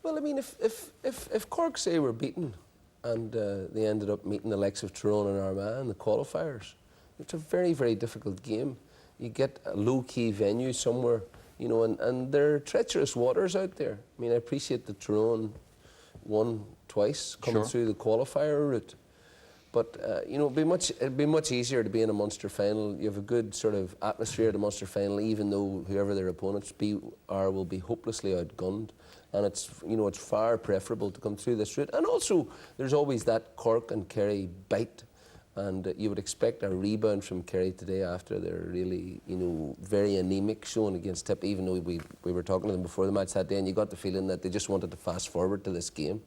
Well, I mean, if Cork, say, were beaten and they ended up meeting the likes of Tyrone and Armagh in the qualifiers, it's a very, very difficult game. You get a low-key venue somewhere, you know, and there are treacherous waters out there. I mean, I appreciate that Tyrone won twice coming through the qualifier route. But, you know, it'd be much easier to be in a Munster final. You have a good sort of atmosphere at a Munster final, even though whoever their opponents will be hopelessly outgunned. And it's, you know, it's far preferable to come through this route. And also, there's always that Cork and Kerry bite. And you would expect a rebound from Kerry today after their really, you know, very anemic showing against Tip, even though we were talking to them before the match that day, and you got the feeling that they just wanted to fast forward to this game.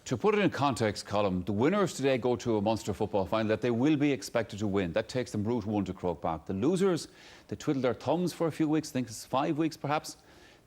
To put it in context, Colm, the winners today go to a Munster football final that they will be expected to win. That takes them Route 1 to Croke Park. The losers, they twiddle their thumbs for a few weeks, I think it's 5 weeks perhaps.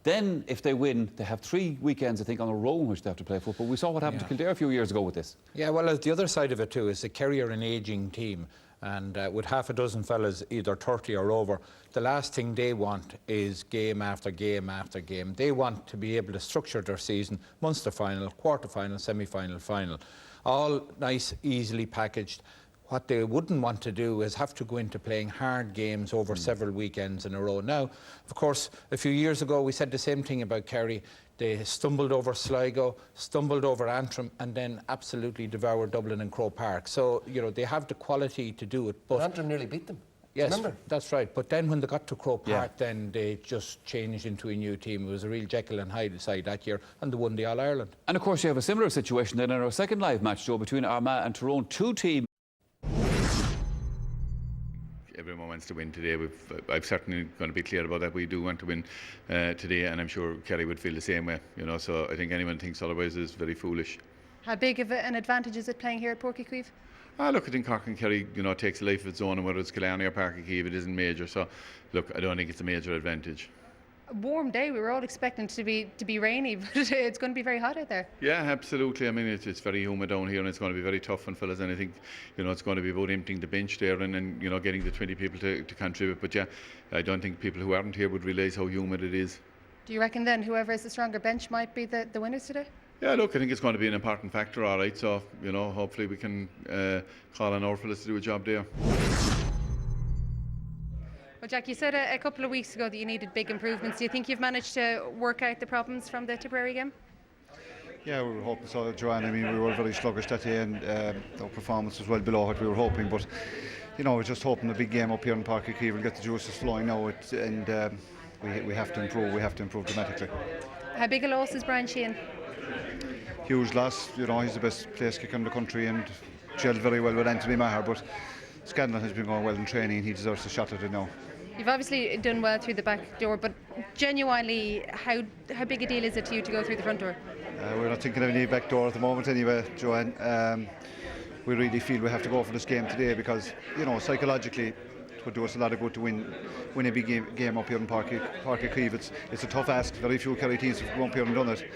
Then, if they win, they have 3 weekends, I think, on a row in which they have to play football. We saw what happened to Kildare a few years ago with this. Yeah, well, the other side of it too is that Kerry are an ageing team, and with half a dozen fellas either 30 or over, the last thing they want is game after game after game. They want to be able to structure their season, Munster final, quarter-final, semi-final, final. All nice, easily packaged. What they wouldn't want to do is have to go into playing hard games over several weekends in a row. Now, of course, a few years ago we said the same thing about Kerry. They stumbled over Sligo, stumbled over Antrim, and then absolutely devoured Dublin and Croke Park. So, you know, they have the quality to do it. But Antrim nearly beat them. Yes, remember? That's right. But then when they got to Croke Park, then they just changed into a new team. It was a real Jekyll and Hyde side that year, and they won the All-Ireland. And of course, you have a similar situation then in our second live match, Joe, between Armagh and Tyrone. 2 teams. Everyone wants to win today. I'm certainly going to be clear about that. We do want to win today, and I'm sure Kerry would feel the same way. You know, so I think anyone who thinks otherwise is very foolish. How big of an advantage is it playing here at Páirc Uí Chaoimh? Look, I think Cork and Kerry, you know, takes a life of its own, and whether it's Killarney or Páirc Uí Chaoimh, it isn't major. So, look, I don't think it's a major advantage. A warm day. We were all expecting it to be rainy, but it's going to be very hot out there. Yeah, absolutely. I mean, it's very humid down here, and it's going to be very tough on fellas. And I think, you know, it's going to be about emptying the bench there and you know, getting the 20 people to contribute. But yeah, I don't think people who aren't here would realise how humid it is. Do you reckon then whoever has the stronger bench might be the winners today? Yeah, look, I think it's going to be an important factor, all right. So, you know, hopefully we can call on our fellas to do a job there. Well, Jack, you said a couple of weeks ago that you needed big improvements. Do you think you've managed to work out the problems from the Tipperary game? Yeah, we were hoping so, Joanne. I mean, we were very sluggish that day, and our performance was well below what we were hoping. But, you know, we're just hoping the big game up here in Páirc Uí Chaoimh will get the juices flowing now. And we have to improve. We have to improve dramatically. How big a loss is Brian Sheehan? Huge loss. You know, he's the best place kicker in the country and gelled very well with Anthony Maher. But Scanlon has been going well in training. He deserves a shot at it now. You've obviously done well through the back door, but genuinely, how big a deal is it to you to go through the front door? We're not thinking of any back door at the moment anyway, Joanne. We really feel we have to go for this game today because, you know, psychologically it would do us a lot of good to win a big game up here in Páirc Uí Chaoimh. It's a tough ask. Very few Kerry teams have come up here and done it.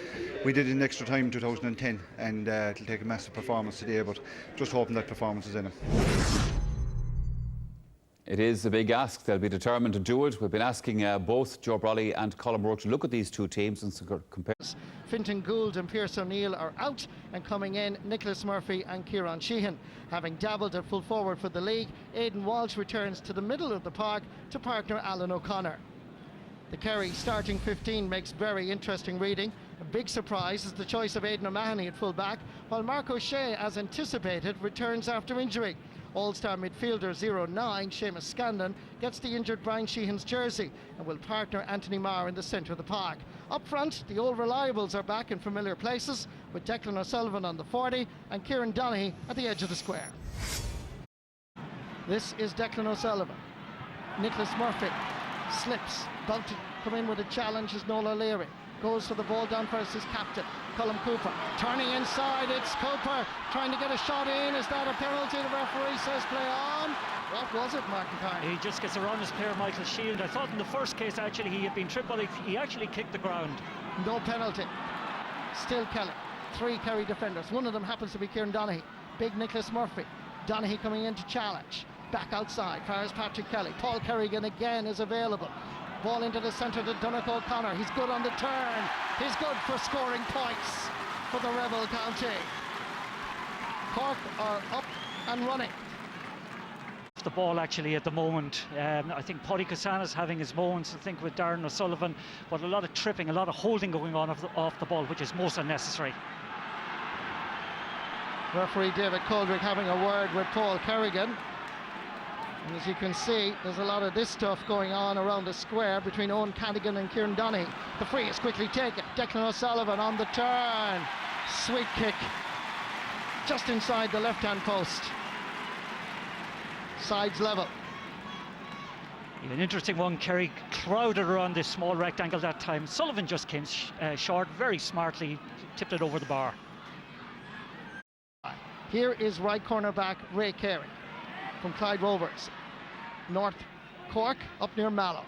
We did it in extra time in 2010, and it'll take a massive performance today, but just hoping that performance is in it. It is a big ask. They'll be determined to do it. We've been asking both Joe Brolly and Colm Roach to look at these 2 teams and compare. Fintan Gould and Pearse O'Neill are out, and coming in Nicholas Murphy and Kieran Sheehan. Having dabbled at full forward for the league, Aidan Walsh returns to the middle of the park to partner Alan O'Connor. The Kerry starting 15 makes very interesting reading. A big surprise is the choice of Aidan O'Mahony at full back, while Mark O'Shea, as anticipated, returns after injury. All-star midfielder 09, Seamus Scanlon, gets the injured Brian Sheehan's jersey and will partner Anthony Maher in the centre of the park. Up front, the old reliables are back in familiar places, with Declan O'Sullivan on the 40 and Kieran Donaghy at the edge of the square. This is Declan O'Sullivan. Nicholas Murphy slips, about to come in with a challenge is Noel O'Leary. Goes for the ball down first his captain, Colm Cooper. Turning inside, it's Cooper trying to get a shot in. Is that a penalty? The referee says play on. What was it, Martin Carney? He just gets around his player, Michael Shield. I thought in the first case, actually, he had been tripped, but he actually kicked the ground. No penalty. Still Kelly. 3 Kerry defenders. One of them happens to be Kieran Donaghy. Big Nicholas Murphy. Donaghy coming in to challenge. Back outside, fires Patrick Kelly. Paul Kerrigan again is available. Ball into the centre to Donegal O'Connor. He's good on the turn. He's good for scoring points for the Rebel County. Cork are up and running. The ball actually at the moment. I think Paddy Cassana's having his moments, I think, with Darren O'Sullivan, but a lot of tripping, a lot of holding going on off the ball, which is most unnecessary. Referee David Coldrick having a word with Paul Kerrigan. And as you can see, there's a lot of this stuff going on around the square between Owen Cadigan and Kieran Donaghy. The free is quickly taken. Declan O'Sullivan on the turn. Sweet kick. Just inside the left-hand post. Sides level. An interesting one. Kerry crowded around this small rectangle that time. Sullivan just came short, very smartly tipped it over the bar. Here is right cornerback Ray Kerry from Clyde Rovers. North Cork up near Mallow.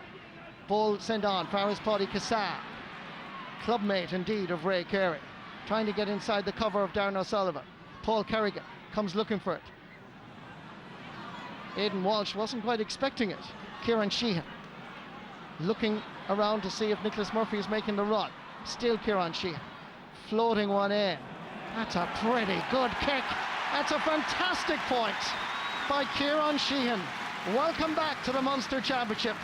Ball sent on. Faris Paddy Cassan, clubmate indeed of Ray Kerry, trying to get inside the cover of Darren O'Sullivan. Paul Kerrigan comes looking for it. Aidan Walsh wasn't quite expecting it. Kieran Sheehan looking around to see if Nicholas Murphy is making the run. Still Kieran Sheehan floating one in. That's a pretty good kick. That's a fantastic point by Kieran Sheehan. Welcome back to the Munster Championship.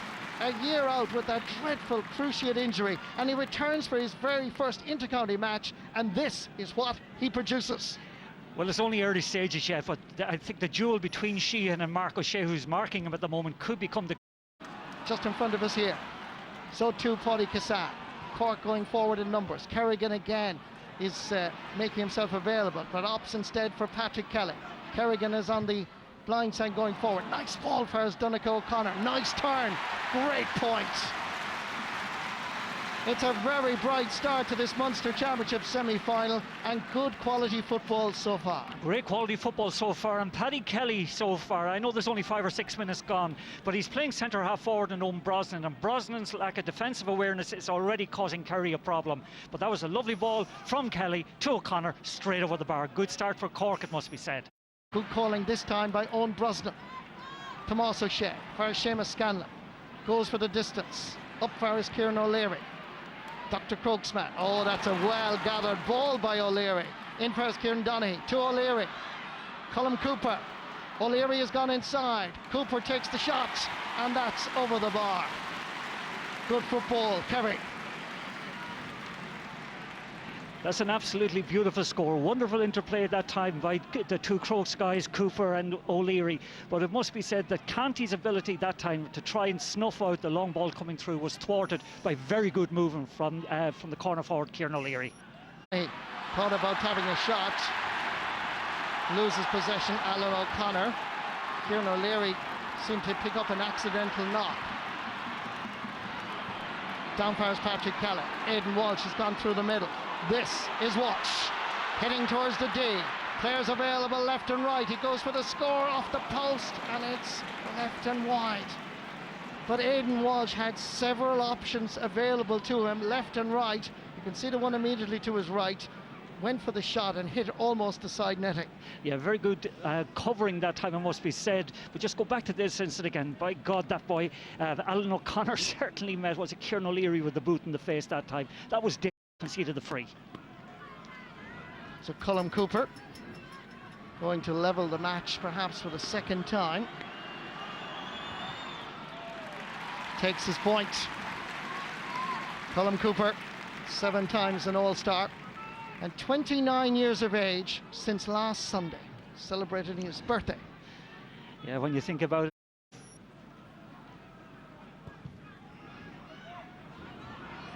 A year out with that dreadful cruciate injury, and he returns for his very first inter-county match, and this is what he produces. Well, it's only early stages yet, but I think the duel between Sheehan and Mark O'Shea, who's marking him at the moment, could become the... Just in front of us here. So too Paddy Cassan. Cork going forward in numbers. Kerrigan again is making himself available, but opts instead for Patrick Kelly. Kerrigan is on the blind side going forward. Nice ball for his Donegal O'Connor. Nice turn. Great point. It's a very bright start to this Munster Championship semi-final, and good quality football so far. Great quality football so far, and Paddy Kelly so far, I know there's only 5 or 6 minutes gone, but he's playing centre half forward in Owen Brosnan, and Brosnan's lack of defensive awareness is already causing Kerry a problem. But that was a lovely ball from Kelly to O'Connor, straight over the bar. Good start for Cork, it must be said. Good calling this time by Owen Brosnan. Tomás O'Shea for Seamus Scanlon. Goes for the distance. Up for his Kieran O'Leary. Dr. Crooksman. Oh, that's a well-gathered ball by O'Leary. In for his Kieran Donaghy to O'Leary. Colm Cooper. O'Leary has gone inside. Cooper takes the shot, and that's over the bar. Good football, Kerry. That's an absolutely beautiful score. Wonderful interplay at that time by the two Crokes guys, Cooper and O'Leary. But it must be said that Canty's ability that time to try and snuff out the long ball coming through was thwarted by very good movement from the corner forward, Kieran O'Leary. He thought about having a shot. Loses possession, Alan O'Connor. Kieran O'Leary seemed to pick up an accidental knock. Down fires Patrick Kelly. Aidan Walsh has gone through the middle. This is Walsh heading towards the D. Players available left and right. He goes for the score off the post, and it's left and wide. But Aidan Walsh had several options available to him, left and right. You can see the one immediately to his right. Went for the shot and hit almost the side netting. Yeah, very good covering that time, it must be said. But just go back to this incident again. By God, that boy, Alan O'Connor certainly met, was it Kieran O'Leary with the boot in the face that time? That was conceded the free. So Colm Cooper going to level the match perhaps for the second time. Takes his point. Colm Cooper, 7 times an All-Star and 29 years of age since last Sunday, celebrating his birthday. Yeah, when you think about it.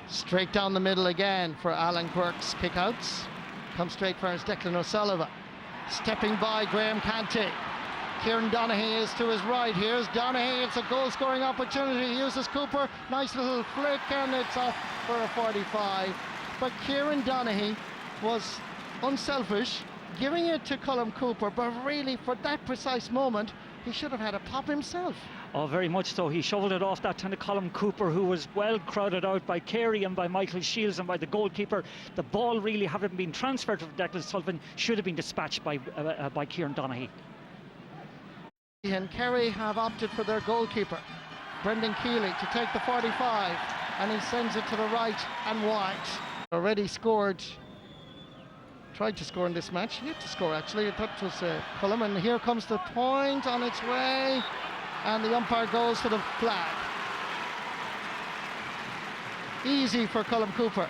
Straight down the middle again for Alan Quirke's kickouts. Comes straight for his Declan O'Sullivan. Stepping by Graham Canty. Kieran Donaghy is to his right. Here's Donaghy. It's a goal-scoring opportunity. He uses Cooper. Nice little flick, and it's off for a 45. But Kieran Donaghy was unselfish, giving it to Colm Cooper, but really for that precise moment he should have had a pop himself. Oh, very much so. He shoveled it off that time to Colm Cooper, who was well crowded out by Kerry and by Michael Shields and by the goalkeeper. The ball really, having been transferred to Declan Sullivan, should have been dispatched by Kieran Donaghy. And Kerry have opted for their goalkeeper. Brendan Keeley to take the 45, and he sends it to the right and wide. Already scored, tried to score in this match, yet to score actually. I thought it was Cullum, and here comes the point on its way, and the umpire goes for the flag. Easy for Cullum Cooper.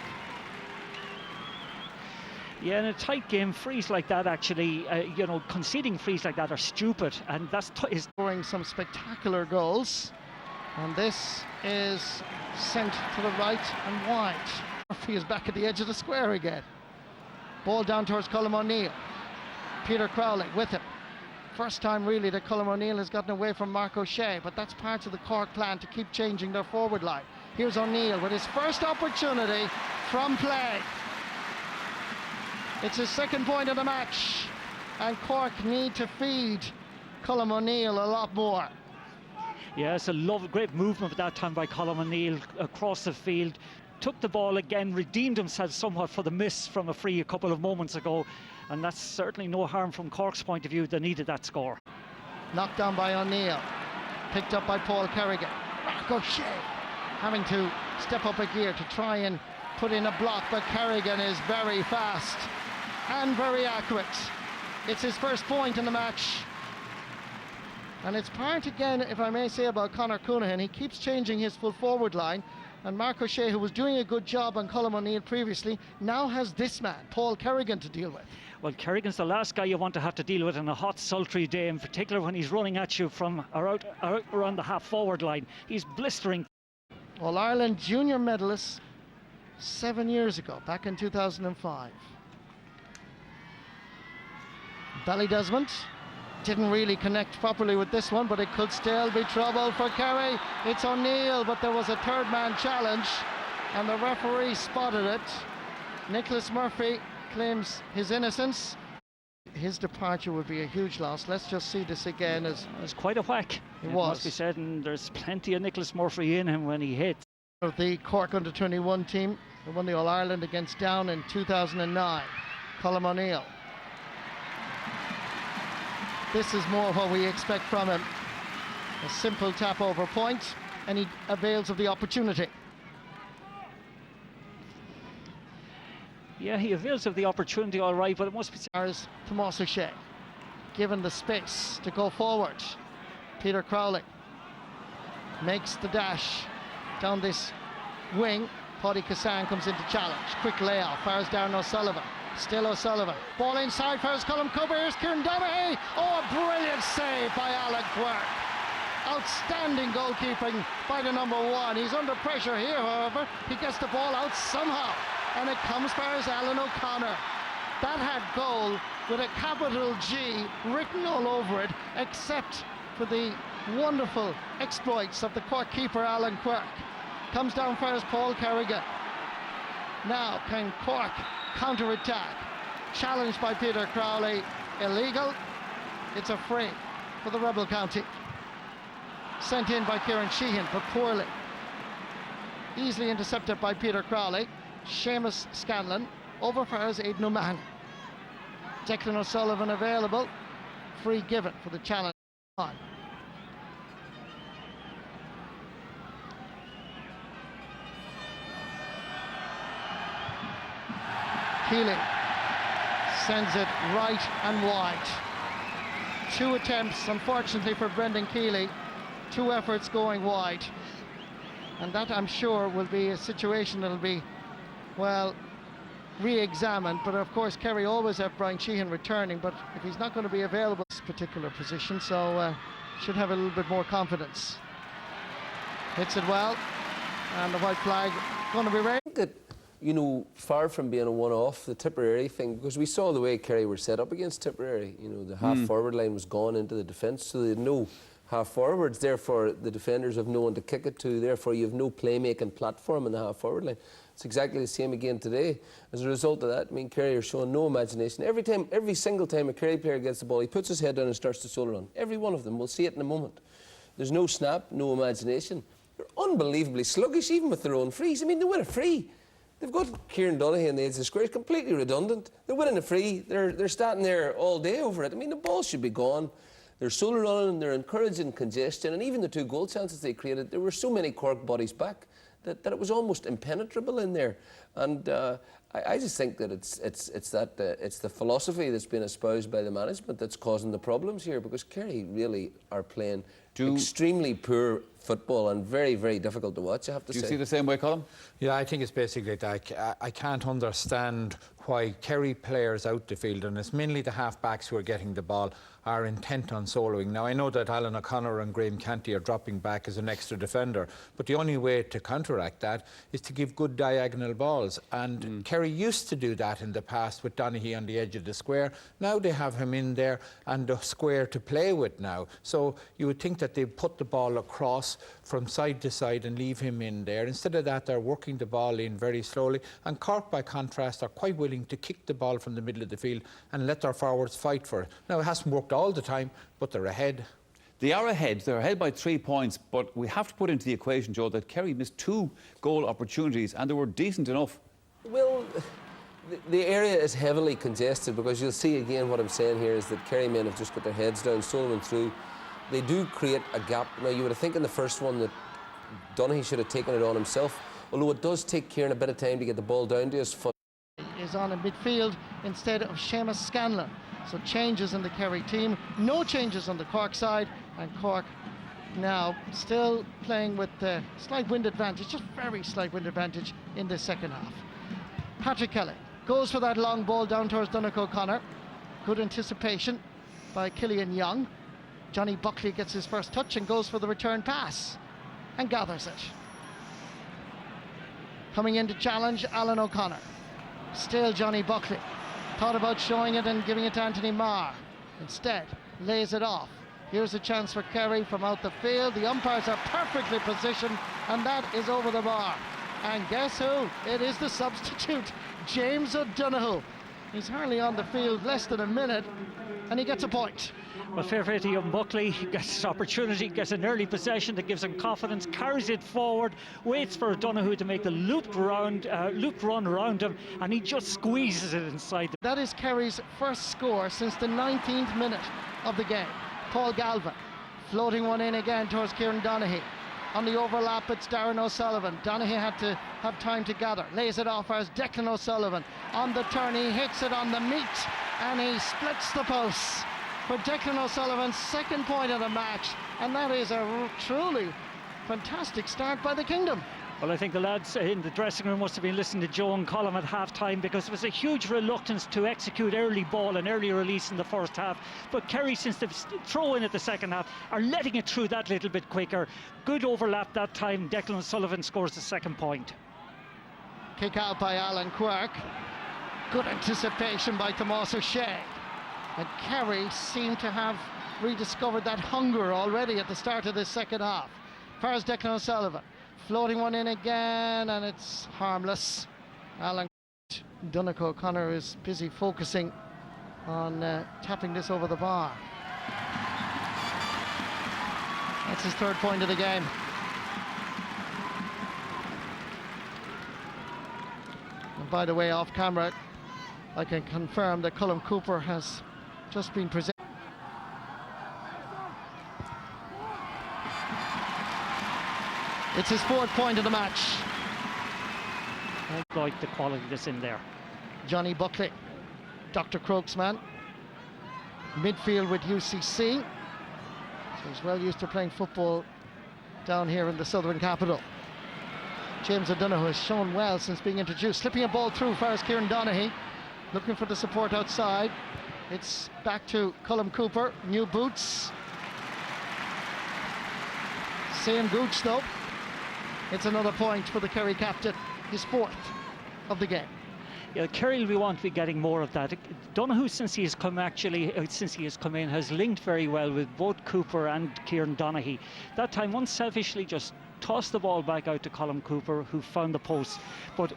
Yeah, in a tight game, frees like that actually, conceding frees like that are stupid, and that's scoring some spectacular goals. And this is sent to the right and wide. Murphy is back at the edge of the square again. Ball down towards Colm O'Neill. Peter Crowley with him. First time really that Colm O'Neill has gotten away from Mark O'Shea, but that's part of the Cork plan to keep changing their forward line. Here's O'Neill with his first opportunity from play. It's his second point of the match, and Cork need to feed Colm O'Neill a lot more. Yeah, it's a great movement at that time by Colm O'Neill across the field. Took the ball again, redeemed himself somewhat for the miss from a free a couple of moments ago, and that's certainly no harm from Cork's point of view. They needed that score. Knocked down by O'Neill, picked up by Paul Kerrigan. Mark O'Shea having to step up a gear to try and put in a block, but Kerrigan is very fast and very accurate. It's his first point in the match, and it's part again, if I may say, about Conor Coonahan. He keeps changing his full forward line, and Mark O'Shea, who was doing a good job on Colm O'Neill previously, now has this man, Paul Kerrigan, to deal with. Well, Kerrigan's the last guy you want to have to deal with on a hot, sultry day, in particular when he's running at you from around the half-forward line. He's blistering. All-Ireland junior medalist 7 years ago, back in 2005. Ballydesmond didn't really connect properly with this one, but it could still be trouble for Kerry. It's O'Neill, but there was a third man challenge, and the referee spotted it. Nicholas Murphy claims his innocence. His departure would be a huge loss. Let's just see this again. As it's quite a whack. It must be said, and there's plenty of Nicholas Murphy in him when he hits. Of the Cork under-21 team who won the All-Ireland against Down in 2009, Colm O'Neill. This is more what we expect from him. A simple tap over point, and he avails of the opportunity. Yeah, he avails of the opportunity, all right, but it must be... As Tomas O'Shea, given the space to go forward. Peter Crowley makes the dash down this wing. Paddy Kassan comes into challenge. Quick layoff, fires down O'Sullivan. Still O'Sullivan. Ball inside for his Colm Cooper. Here's Kieran Donaghy. Oh, a brilliant save by Alan Quirk. Outstanding goalkeeping by the number one. He's under pressure here, however. He gets the ball out somehow, and it comes for his Alan O'Connor. That had goal with a capital G written all over it, except for the wonderful exploits of the Cork keeper Alan Quirk. Comes down for his Paul Kerrigan. Now can Cork counter-attack? Challenged by Peter Crowley. Illegal. It's a free for the rebel county. Sent in by Kieran Sheehan, but poorly. Easily intercepted by Peter Crowley. Seamus Scanlon. Over for his Aidan O'Mahony. Declan O'Sullivan available. Free given for the challenge. Keeley sends it right and wide. 2 attempts, unfortunately for Brendan Keeley. 2 efforts going wide. And that, I'm sure, will be a situation that'll be, well, re-examined. But of course, Kerry always have Brian Sheehan returning, but if he's not going to be available in this particular position, so should have a little bit more confidence. Hits it well, and the white flag going to be raised. You know, far from being a one-off, the Tipperary thing, because we saw the way Kerry were set up against Tipperary. You know, the half-forward line was gone into the defence, so they had no half-forwards. Therefore, the defenders have no one to kick it to. Therefore, you have no playmaking platform in the half-forward line. It's exactly the same again today. As a result of that, I mean, Kerry are showing no imagination. Every single time a Kerry player gets the ball, he puts his head down and starts to shoulder run. Every one of them. We'll see it in a moment. There's no snap, no imagination. They're unbelievably sluggish, even with their own frees. I mean, they win a free. They've got Kieran Donaghy in the edge of the square. It's completely redundant. They're winning a free. They're standing there all day over it. I mean, the ball should be gone. They're solo running and they're encouraging congestion, and even the 2 goal chances they created, there were so many Cork bodies back that it was almost impenetrable in there. And I just think that it's the philosophy that's been espoused by the management that's causing the problems here, because Kerry really are playing extremely poor football and very, very difficult to watch, I have to say. Do you see the same way, Colm? Yeah, I think it's basically that I can't understand why Kerry players out the field, and it's mainly the half-backs who are getting the ball, are intent on soloing. Now, I know that Alan O'Connor and Graham Canty are dropping back as an extra defender, but the only way to counteract that is to give good diagonal balls. And Kerry used to do that in the past with Donaghy on the edge of the square. Now they have him in there and the square to play with now. So you would think that they put the ball across from side to side and leave him in there. Instead of that, they're working the ball in very slowly. And Cork, by contrast, are quite willing to kick the ball from the middle of the field and let their forwards fight for it. Now, it hasn't worked all the time, but they're ahead. They are ahead. They're ahead by 3 points, but we have to put into the equation, Joe, that Kerry missed 2 goal opportunities and they were decent enough. Well, the area is heavily congested, because you'll see again what I'm saying here is that Kerry men have just got their heads down, Sullivan through. They do create a gap. Now, you would have think in the first one that Donaghy should have taken it on himself, although it does take Kieran a bit of time to get the ball down to his foot. Is on in midfield instead of Seamus Scanlon. So changes in the Kerry team, no changes on the Cork side, and Cork now still playing with the slight wind advantage, just very slight wind advantage in the second half. Patrick Kelly goes for that long ball down towards Donaghy O'Connor. Good anticipation by Killian Young. Johnny Buckley gets his first touch and goes for the return pass and gathers it. Coming in to challenge, Alan O'Connor. Still Johnny Buckley. Thought about showing it and giving it to Anthony Marr. Instead, lays it off. Here's a chance for Kerry from out the field. The umpires are perfectly positioned, and that is over the bar. And guess who? It is the substitute, James O'Donoghue. He's hardly on the field, less than a minute, and he gets a point. Well, fair play to young Buckley. He gets his opportunity, gets an early possession that gives him confidence, carries it forward, waits for O'Donoghue to make the loop run around him, and he just squeezes it inside. That is Kerry's first score since the 19th minute of the game. Paul Galvin floating one in again towards Kieran Donaghy. On the overlap, it's Darren O'Sullivan. Donaghy had to have time to gather. Lays it off as Declan O'Sullivan. On the turn, he hits it on the meat, and he splits the posts for Declan O'Sullivan's second point of the match. And that is a truly fantastic start by the Kingdom. Well, I think the lads in the dressing room must have been listening to Joe and Colm at half-time, because there was a huge reluctance to execute early ball and early release in the first half. But Kerry, since they've thrown in at the second half, are letting it through that little bit quicker. Good overlap that time. Declan O'Sullivan scores the second point. Kick out by Alan Quirk. Good anticipation by Tomás O'Shea. And Kerry seem to have rediscovered that hunger already at the start of this second half. Fires Declan O'Sullivan. Floating one in again, and it's harmless. Alan Donaghy O'Connor is busy focusing on tapping this over the bar. That's his third point of the game. And by the way, off camera, I can confirm that Colm Cooper has just been presented. It's his fourth point of the match. I like the quality that's in there. Johnny Buckley, Dr. Croke's man. Midfield with UCC. So he's well used to playing football down here in the southern capital. James O'Donoghue has shown well since being introduced. Slipping a ball through for Kieran Donaghy. Looking for the support outside. It's back to Colm Cooper. New boots. Same Gooch though. It's another point for the Kerry captain, his fourth of the game. Yeah, Kerry will want to be getting more of that. Donaghy, since he has come in, has linked very well with both Cooper and Kieran Donaghy. That time, unselfishly, just tossed the ball back out to Colm Cooper, who found the post. But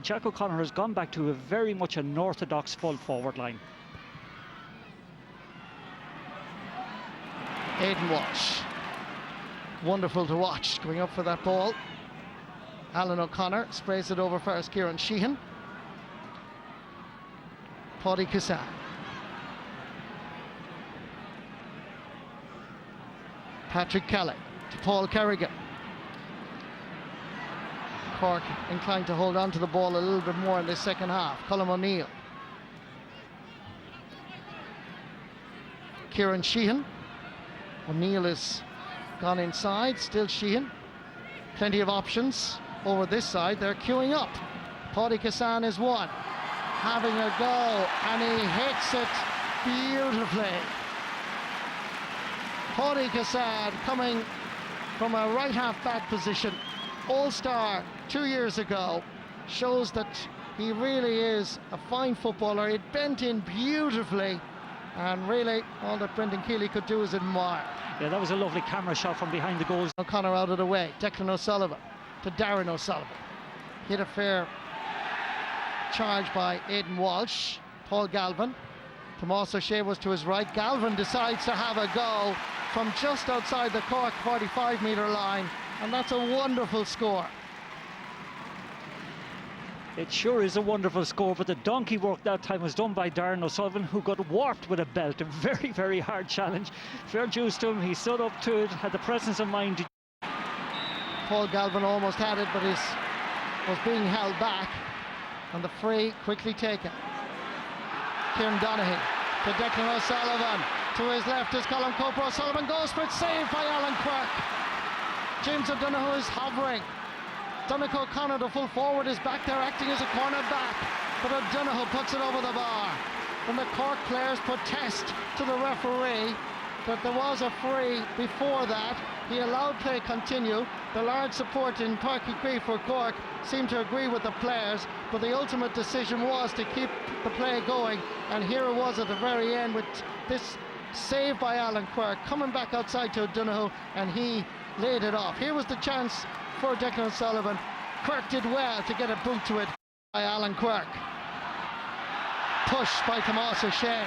Jack O'Connor has gone back to a very much an orthodox full forward line. Aidan Walsh. Wonderful to watch, going up for that ball. Alan O'Connor sprays it over for Kieran Sheehan. Paddy Cassan. Patrick Kelly to Paul Kerrigan. Cork inclined to hold on to the ball a little bit more in the second half. Colm O'Neill. Kieran Sheehan. O'Neill has gone inside, still Sheehan. Plenty of options over this side, they're queuing up. Paddy Kassan is one, having a go, and he hits it beautifully. Paddy Kassan coming from a right half back position, all-star 2 years ago, shows that he really is a fine footballer. It bent in beautifully, and really all that Brendan Keeley could do is admire. Yeah, that was a lovely camera shot from behind the goals. O'Connor out of the way. Declan O'Sullivan to Darren O'Sullivan. Hit a fair charge by Aidan Walsh. Paul Galvin. Tomás O'Shea was to his right. Galvin decides to have a go from just outside the Cork 45-metre line, and that's a wonderful score. It sure is a wonderful score, but the donkey work that time was done by Darren O'Sullivan, who got warped with a belt. A very, very hard challenge. Fair dues to him. He stood up to it, had the presence of mind to... Paul Galvin almost had it, but was being held back, and the free quickly taken. Kieran Donaghy to Declan O'Sullivan. To his left is Colm Cooper. O'Sullivan goes for it, saved by Alan Quirk. James O'Donoghue is hovering. Donnacha O'Connor, the full forward, is back there acting as a corner back, but O'Donoghue puts it over the bar. And the Cork players protest to the referee that there was a free before that. He allowed play continue. The large support in Páirc Uí Chaoimh for Cork seemed to agree with the players, but the ultimate decision was to keep the play going, and here it was at the very end with this save by Alan Quirk coming back outside to O'Donoghue, and he laid it off. Here was the chance for Declan O'Sullivan. Quirk did well to get a boot to it by Alan Quirk. Pushed by Tomás O'Shea.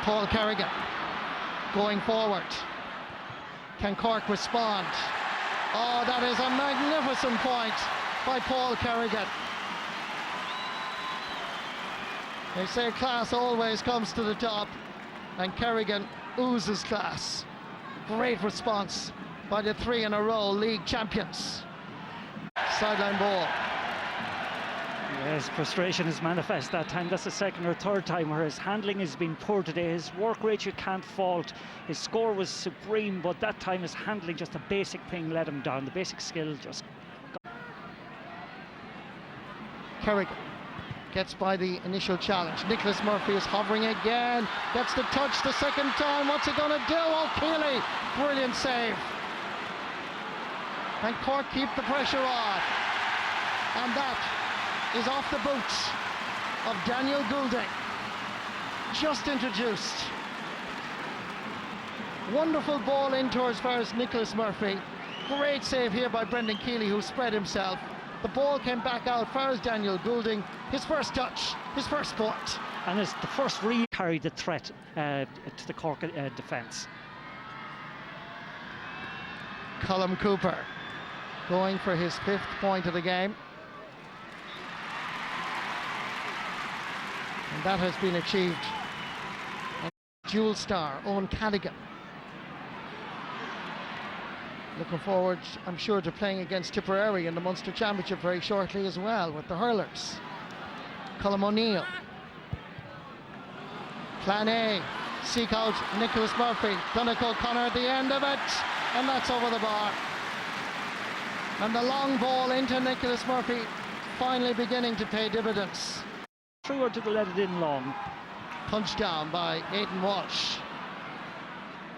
Paul Kerrigan going forward. Can Cork respond? Oh, that is a magnificent point by Paul Kerrigan. They say class always comes to the top, and Kerrigan oozes class. Great response by the 3 in a row league champions. Sideline ball. Yes, frustration is manifest that time. That's the second or third time where his handling has been poor today. His work rate you can't fault. His score was supreme, but that time his handling, just a basic thing, let him down. The basic skill just... Kerrigan gets by the initial challenge. Nicholas Murphy is hovering again. Gets the touch the second time. What's he going to do? Oh, Keeley. Brilliant save. And Cork keep the pressure on. And that is off the boots of Daniel Goulding. Just introduced. Wonderful ball in towards first Nicholas Murphy. Great save here by Brendan Keeley, who spread himself. The ball came back out far as Daniel Goulding. His first touch, his first point. And it's the first really carried the threat to the Cork defence. Colm Cooper going for his 5th point of the game. And that has been achieved. And dual star, Owen Cadigan. Looking forward, I'm sure, to playing against Tipperary in the Munster Championship very shortly as well with the hurlers. Colm O'Neill. Plan A. Seek out Nicholas Murphy. Donnacha O'Connor at the end of it. And that's over the bar. And the long ball into Nicholas Murphy finally beginning to pay dividends. Through or did they let it in long? Punched down by Aidan Walsh.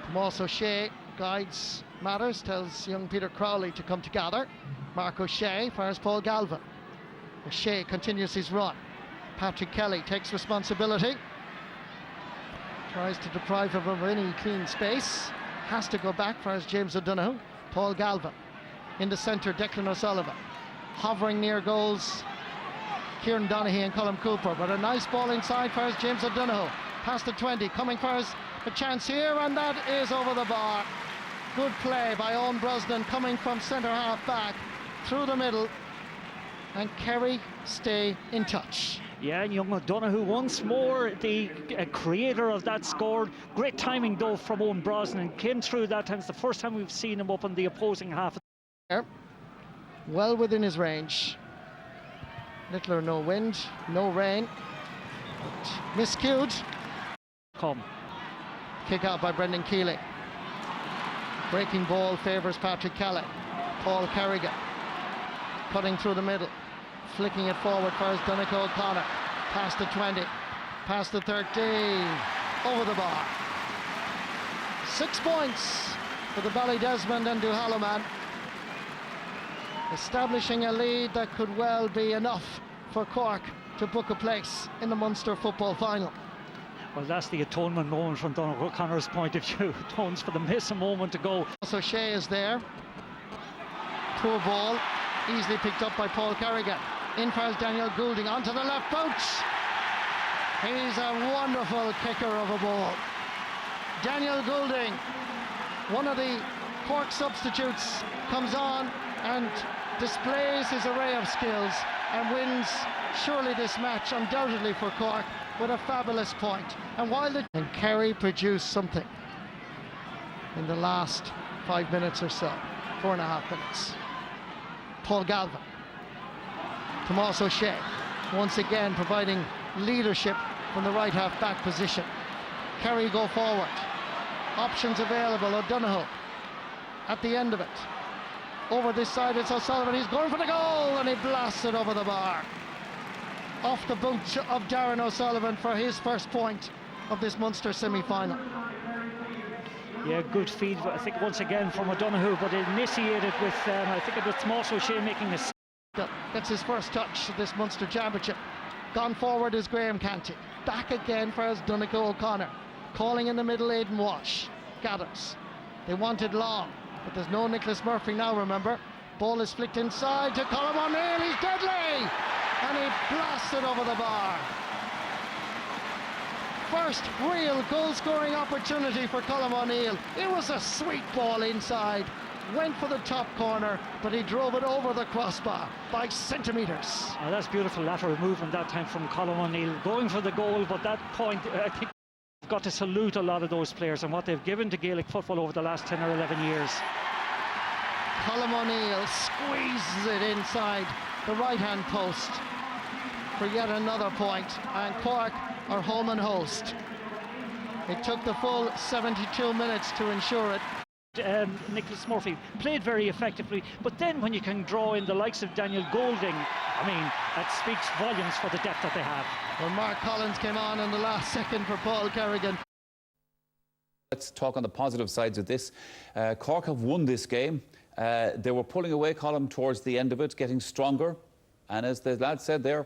Tomás O'Shea guides matters, tells young Peter Crowley to come together. Mark O'Shea fires Paul Galvin. O'Shea continues his run. Patrick Kelly takes responsibility. Tries to deprive him of any clean space. Has to go back, fires James O'Donoghue. Paul Galvin. In the centre, Declan O'Sullivan. Hovering near goals, Kieran Donaghy and Colm Cooper. But a nice ball inside, fires James O'Donoghue. Past the 20, coming for a chance here, and that is over the bar. Good play by Owen Brosnan, coming from centre half back. through the middle, and Kerry stay in touch. Yeah, and young O'Donoghue once more, the creator of that score. Great timing though from Owen Brosnan. Came through that time. It's the first time we've seen him up on the opposing half. Well within his range. Little or no wind, no rain. Miscued. Come. Kick out by Brendan Keeley. Breaking ball favours Patrick Kelly. Paul Carrigan cutting through the middle, flicking it forward for his Donegal O'Connor. Past the 20, past the 13, over the bar. 6 points for the Ballydesmond and Duhallow man, establishing a lead that could well be enough for Cork to book a place in the Munster football final. Well, that's the atonement moment from Donegal O'Connor's point of view. Atones for the miss a moment ago. So Shea is there. Poor ball, easily picked up by Paul Carrigan. In fires Daniel Goulding onto the left boot. He's a wonderful kicker of a ball. Daniel Goulding, one of the Cork substitutes, comes on and displays his array of skills and wins surely this match undoubtedly for Cork with a fabulous point. And while and Kerry produced something in the last 5 minutes or so, 4.5 minutes. Paul Galvin, Tomas O'Shea, once again providing leadership from the right half back position. Kerry go forward, options available. O'Donoghue at the end of it. Over this side it's O'Sullivan, he's going for the goal and he blasts it over the bar. Off the boot of Darren O'Sullivan for his first point of this Munster semi-final. Yeah, good feed, I think, once again from O'Donoghue, but initiated with, I think it was Tomas O'Shea making this. That's his first touch of this Munster Championship. Gone forward is Graham Canty. Back again for his Donegal O'Connor. Calling in the middle, Aidan Walsh. Gathers. They wanted long, but there's no Nicholas Murphy now, remember. Ball is flicked inside to Colm O'Neill. He's deadly! And he blasts it over the bar. First real goal-scoring opportunity for Colm O'Neill. It was a sweet ball inside. Went for the top corner, but he drove it over the crossbar by centimetres. Oh, that's beautiful lateral movement that time from Colm O'Neill. Going for the goal, but that point, I think we've got to salute a lot of those players and what they've given to Gaelic football over the last 10 or 11 years. Colm O'Neill squeezes it inside the right-hand post for yet another point, and Cork are home and host. It took the full 72 minutes to ensure it. Nicholas Murphy played very effectively, but then when you can draw in the likes of Daniel Goulding, I mean, that speaks volumes for the depth that they have. Well, Mark Collins came on in the last second for Paul Carrigan. Let's talk on the positive sides of this. Cork have won this game. They were pulling away, Colm, towards the end of it, getting stronger, and as the lad said, they're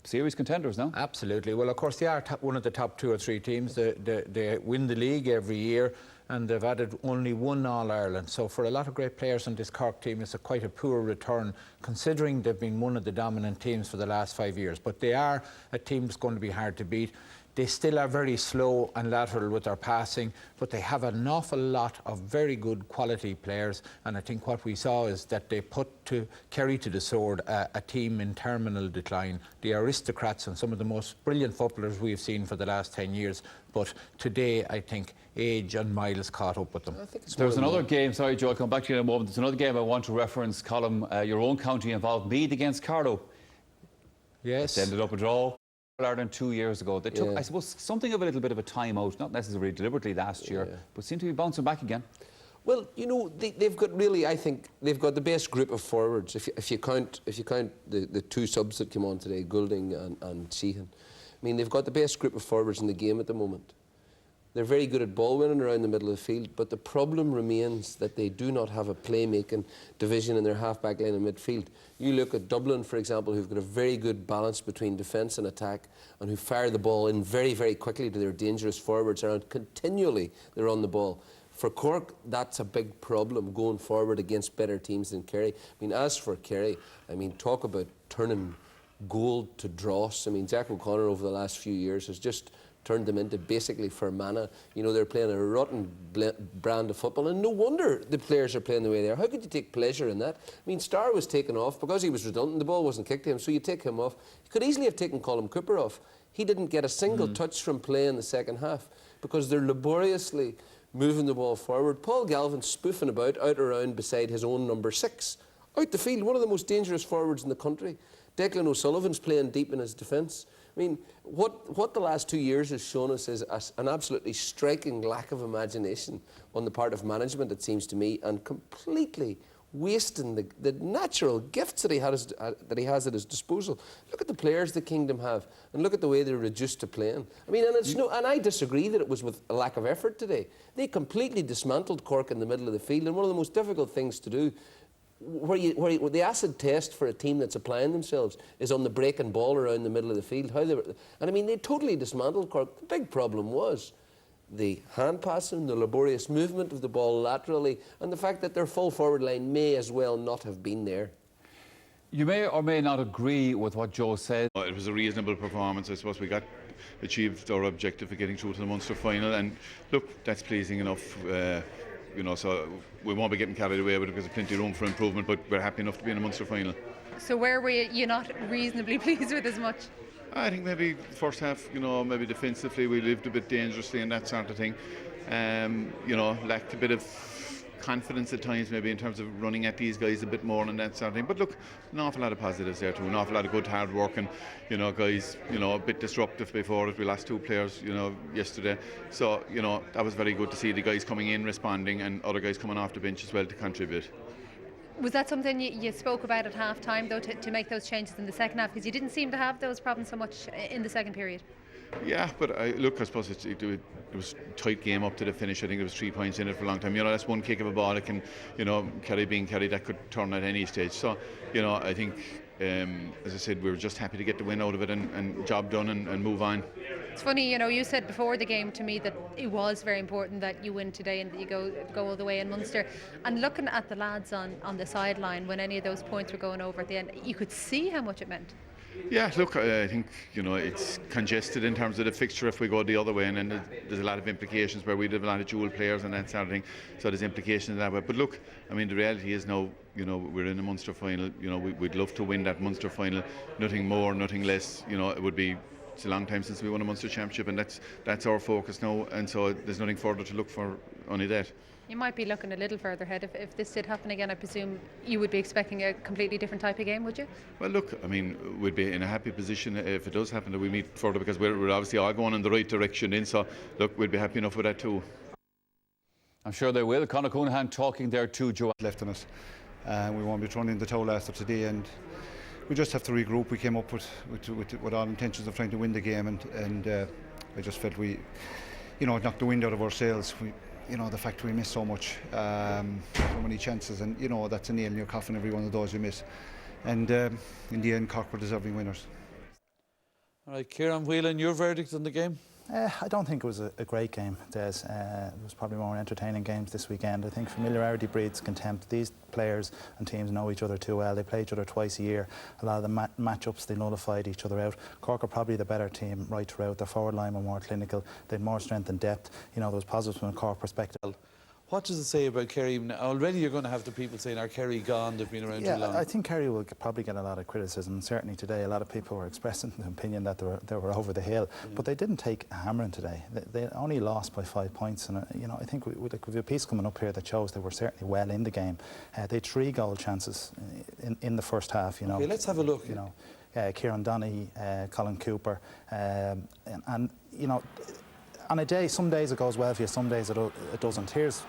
serious contenders now. Absolutely. Well, of course, they are one of the top 2 or 3 teams. They win the league every year, and they've added only 1 All-Ireland. So for a lot of great players on this Cork team, it's quite a poor return, considering they've been one of the dominant teams for the last 5 years. But they are a team that's going to be hard to beat. They still are very slow and lateral with their passing, but they have an awful lot of very good quality players. And I think what we saw is that they put to Kerry to the sword a team in terminal decline. The aristocrats and some of the most brilliant footballers we've seen for the last 10 years. But today, I think age and miles caught up with them. There's another game, sorry Joe, I'll come back to you in a moment. There's another game I want to reference, Colm, your own county involved, Meath against Carlow. Yes. It ended up a draw. Ireland 2 years ago. They took, I suppose, something of a little bit of a time out, not necessarily deliberately last year, but seem to be bouncing back again. Well, you know, they've got really, I think, they've got the best group of forwards. If you count the 2 subs that came on today, Goulding and Sheehan, I mean, they've got the best group of forwards in the game at the moment. They're very good at ball winning around the middle of the field, but the problem remains that they do not have a playmaking division in their half-back line and midfield. You look at Dublin, for example, who've got a very good balance between defence and attack, and who fire the ball in very, very quickly to their dangerous forwards around. Continually, they're on the ball. For Cork, that's a big problem going forward against better teams than Kerry. I mean, as for Kerry, I mean, talk about turning gold to dross. I mean, Jack O'Connor over the last few years has just turned them into basically Fermanagh. You know, they're playing a rotten brand of football, and no wonder the players are playing the way they are. How could you take pleasure in that? I mean, Starr was taken off because he was redundant. The ball wasn't kicked to him, so you take him off. You could easily have taken Colm Cooper off. He didn't get a single touch from play in the second half because they're laboriously moving the ball forward. Paul Galvin spoofing about out around beside his own number 6. Out the field, one of the most dangerous forwards in the country. Declan O'Sullivan's playing deep in his defence. I mean, what the last 2 years has shown us is an absolutely striking lack of imagination on the part of management, it seems to me, and completely wasting the natural gifts that he has at his disposal. Look at the players the Kingdom have, and look at the way they're reduced to playing. I mean, and I disagree that it was with a lack of effort today. They completely dismantled Cork in the middle of the field, and one of the most difficult things to do, where the acid test for a team that's applying themselves is on the breaking ball around the middle of the field. And I mean, they totally dismantled Cork. The big problem was the hand passing, the laborious movement of the ball laterally, and the fact that their full forward line may as well not have been there. You may or may not agree with what Joe said. It was a reasonable performance. I suppose we achieved our objective of getting through to the Munster final, and look, that's pleasing enough. You know, so we won't be getting carried away with it because there's plenty of room for improvement, but we're happy enough to be in the Munster final. So where were you not reasonably pleased with as much? I think maybe first half, you know, maybe defensively we lived a bit dangerously and that sort of thing. You know, lacked a bit of confidence at times maybe in terms of running at these guys a bit more and that sort of thing. But look, an awful lot of positives there too, an awful lot of good hard work, and you know, guys, you know, a bit disruptive before it. We lost 2 players, you know, yesterday. So, you know, that was very good to see the guys coming in, responding, and other guys coming off the bench as well to contribute. Was that something you spoke about at half time though, to make those changes in the second half? Because you didn't seem to have those problems so much in the second period. Yeah, but I suppose it was a tight game up to the finish. I think there was 3 points in it for a long time. You know, that's one kick of a ball that can, you know, Kerry being Kerry, that could turn at any stage. So, you know, I think, as I said, we were just happy to get the win out of it and job done and move on. It's funny, you know, you said before the game to me that it was very important that you win today and that you go all the way in Munster. And looking at the lads on the sideline when any of those points were going over at the end, you could see how much it meant. Yeah, look, I think, you know, it's congested in terms of the fixture if we go the other way, and then there's a lot of implications where we have a lot of dual players and that sort of thing, so there's implications that way. But look, I mean, the reality is now, you know, we're in the Munster final. You know, we'd love to win that Munster final, nothing more, nothing less. You know, it's a long time since we won a Munster championship, and that's our focus now, and so there's nothing further to look for, only that. You might be looking a little further ahead. If this did happen again, I presume you would be expecting a completely different type of game, would you? Well, look, I mean, we'd be in a happy position if it does happen that we meet further, because we're obviously all going in the right direction. So, look, we'd be happy enough with that too. I'm sure they will. Conor Coonahan talking there too, Joe. Left on us. We won't be throwing in the towel after today, and we just have to regroup. We came up with all intentions of trying to win the game, and I just felt we, you know, knocked the wind out of our sails. You know, the fact we missed so much, so many chances, and you know, that's a nail in your coffin, every one of those you miss. And in the end, Cork were deserving winners. All right, Kieran Whelan, your verdict on the game? I don't think it was a great game, Des. It was probably more entertaining games this weekend. I think familiarity breeds contempt. These players and teams know each other too well. They play each other twice a year. A lot of the matchups, they nullified each other out. Cork are probably the better team right throughout. Their forward line were more clinical. They had more strength and depth. You know, there was positives from a Cork perspective. What does it say about Kerry? Already you're going to have the people saying, are Kerry gone? They've been around too long. I think Kerry will probably get a lot of criticism. Certainly today, a lot of people were expressing the opinion that they were over the hill. But they didn't take a hammering today. They only lost by 5 points. And, you know, I think we have a piece coming up here that shows they were certainly well in the game. They had 3 goal chances in the first half, you know. Okay, let's have a look. You know, Kieran Donaghy, Colin Cooper. And, you know, on a day, some days it goes well for you, some days it doesn't. Here's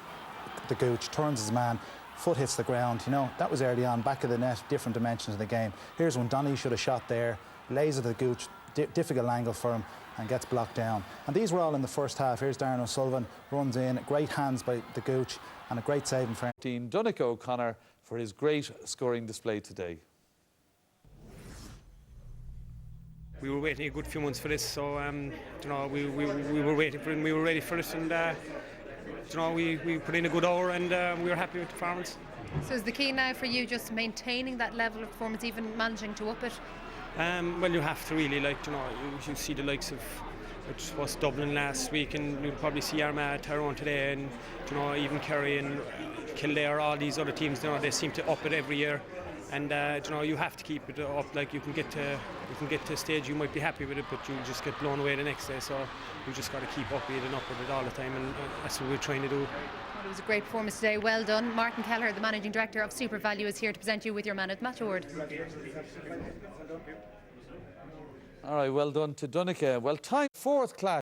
the Gooch, turns his man, foot hits the ground. You know, that was early on, back of the net, different dimensions of the game. Here's when Donaghy should have shot there, lays at the Gooch, difficult angle for him, and gets blocked down. And these were all in the first half. Here's Darren O'Sullivan, runs in, great hands by the Gooch, and a great saving for him. Dean Donnacha O'Connor for his great scoring display today. We were waiting a good few months for this, so you know, we were waiting for it and we were ready for it, and you know, we put in a good hour, and we were happy with the performance. So is the key now for you just maintaining that level of performance, even managing to up it? Well, you have to really, like, you know, you see the likes of It was Dublin last week, and you'll probably see Armagh, Tyrone today, and even Kerry and Kildare, all these other teams. They seem to up it every year, and you have to keep it up. Like you can get to a stage you might be happy with it, but you just get blown away the next day. So you just got to keep upbeat and up with it all the time, and that's what we're trying to do. It was a great performance today. Well done. Martin Kelleher, the Managing Director of Super Value, is here to present you with your Man of the Match award. All right, well done to Donncha. Well, time 4th class.